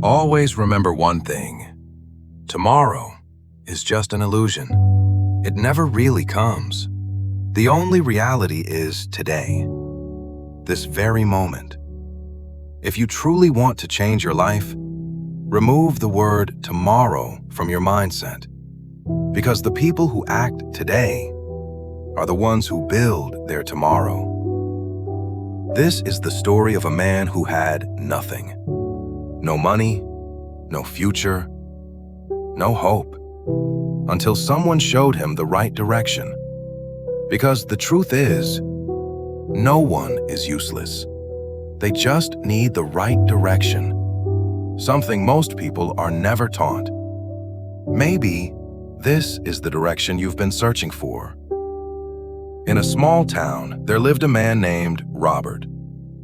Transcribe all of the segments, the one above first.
Always remember one thing. Tomorrow is just an illusion. It never really comes. The only reality is today, this very moment. If you truly want to change your life, remove the word tomorrow from your mindset, because the people who act today are the ones who build their tomorrow. This is the story of a man who had nothing. No money, no future, no hope, until someone showed him the right direction. Because the truth is, no one is useless. They just need the right direction, something most people are never taught. Maybe this is the direction you've been searching for. In a small town, there lived a man named Robert.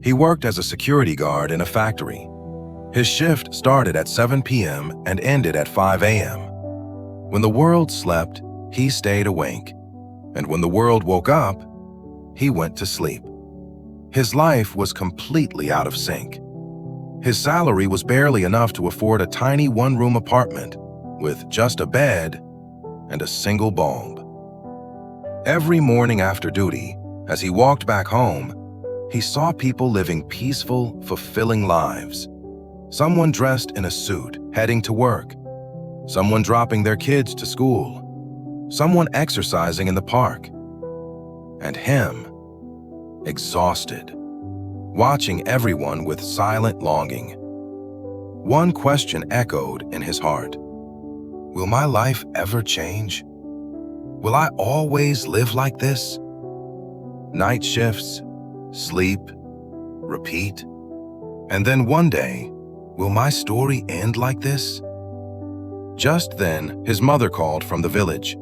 He worked as a security guard in a factory. His shift started at 7 p.m. and ended at 5 a.m. When the world slept, he stayed awake. And when the world woke up, he went to sleep. His life was completely out of sync. His salary was barely enough to afford a tiny one-room apartment with just a bed and a single bulb. Every morning after duty, as he walked back home, he saw people living peaceful, fulfilling lives. Someone dressed in a suit, heading to work. Someone dropping their kids to school. Someone exercising in the park. And him, exhausted, watching everyone with silent longing. One question echoed in his heart. Will my life ever change? Will I always live like this? Night shifts, sleep, repeat. And then one day, will my story end like this? Just then, his mother called from the village.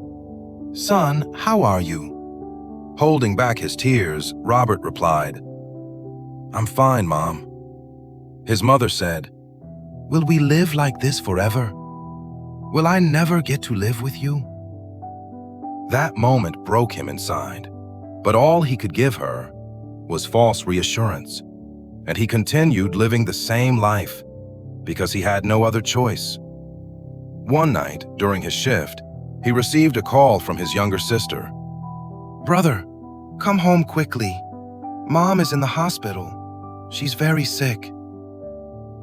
"Son, how are you?" Holding back his tears, Robert replied, "I'm fine, Mom." His mother said, "Will we live like this forever? Will I never get to live with you?" That moment broke him inside, but all he could give her was false reassurance, and he continued living the same life because he had no other choice. One night, during his shift, he received a call from his younger sister. "Brother, come home quickly. Mom is in the hospital. She's very sick."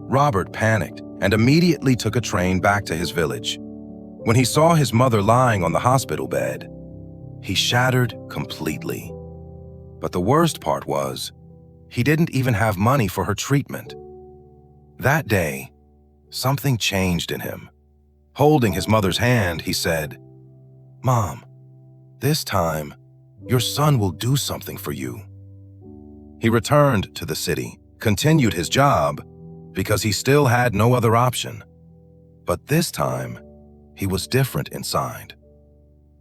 Robert panicked and immediately took a train back to his village. When he saw his mother lying on the hospital bed, he shattered completely. But the worst part was, he didn't even have money for her treatment. That day, something changed in him. Holding his mother's hand, he said, "Mom, this time, your son will do something for you." He returned to the city, continued his job, because he still had no other option. But this time, he was different inside.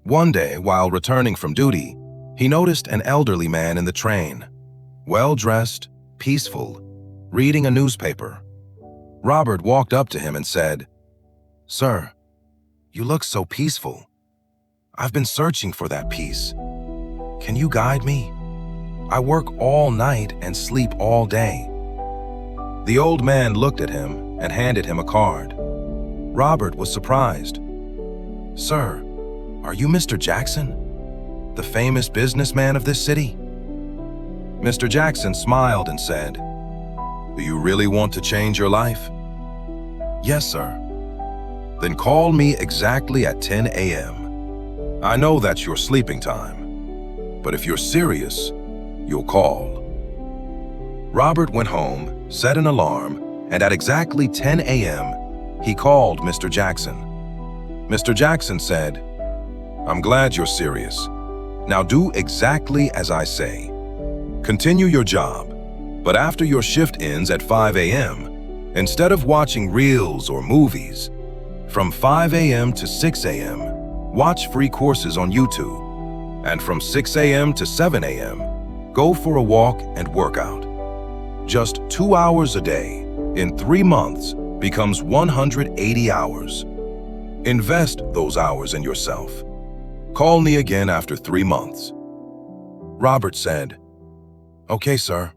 One day, while returning from duty, he noticed an elderly man in the train, well-dressed, peaceful, reading a newspaper. Robert walked up to him and said, "Sir, you look so peaceful. I've been searching for that peace. Can you guide me? I work all night and sleep all day." The old man looked at him and handed him a card. Robert was surprised. "Sir, are you Mr. Jackson, the famous businessman of this city?" Mr. Jackson smiled and said, "Do you really want to change your life?" "Yes, sir." "Then call me exactly at 10 a.m. I know that's your sleeping time, but if you're serious, you'll call." Robert went home, set an alarm, and at exactly 10 a.m., he called Mr. Jackson. Mr. Jackson said, "I'm glad you're serious. Now do exactly as I say. Continue your job, but after your shift ends at 5 a.m., instead of watching reels or movies, from 5 a.m. to 6 a.m., watch free courses on YouTube. And from 6 a.m. to 7 a.m., go for a walk and work out. Just 2 hours a day in 3 months becomes 180 hours. Invest those hours in yourself. Call me again after 3 months." Robert said, "Okay, sir.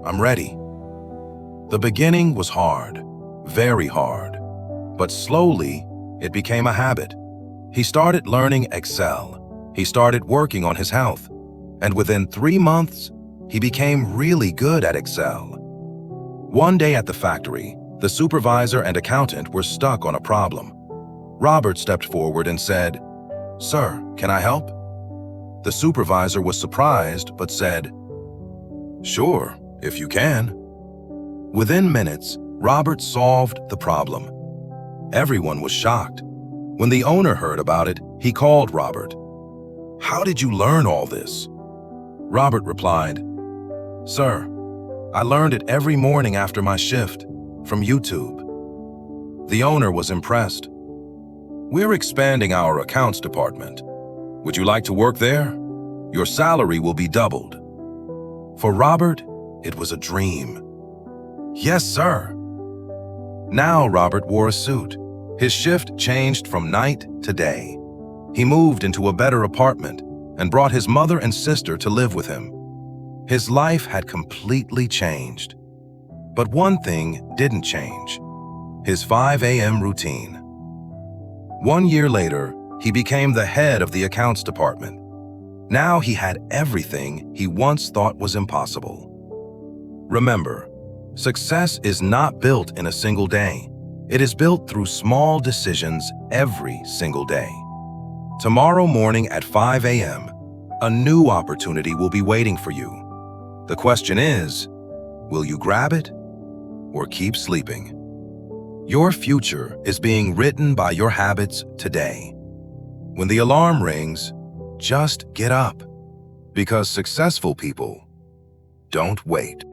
I'm ready." The beginning was hard. very hard. But slowly, it became a habit. He started learning Excel. He started working on his health. And within 3 months, he became really good at Excel. One day at the factory, the supervisor and accountant were stuck on a problem. Robert stepped forward and said, "Sir, can I help?" The supervisor was surprised but said, "Sure, if you can." Within minutes, Robert solved the problem. Everyone was shocked. When the owner heard about it, he called Robert. "How did you learn all this?" Robert replied, "Sir, I learned it every morning after my shift from YouTube." The owner was impressed. "We're expanding our accounts department. Would you like to work there? Your salary will be doubled." For Robert, it was a dream. "Yes, sir." Now Robert wore a suit. His shift changed from night to day. He moved into a better apartment and brought his mother and sister to live with him. His life had completely changed. But one thing didn't change: his 5 a.m. routine. 1 year later, he became the head of the accounts department. Now he had everything he once thought was impossible. Remember, success is not built in a single day. It is built through small decisions every single day. Tomorrow morning at 5 a.m., a new opportunity will be waiting for you. The question is, will you grab it or keep sleeping? Your future is being written by your habits today. When the alarm rings, just get up, because successful people don't wait.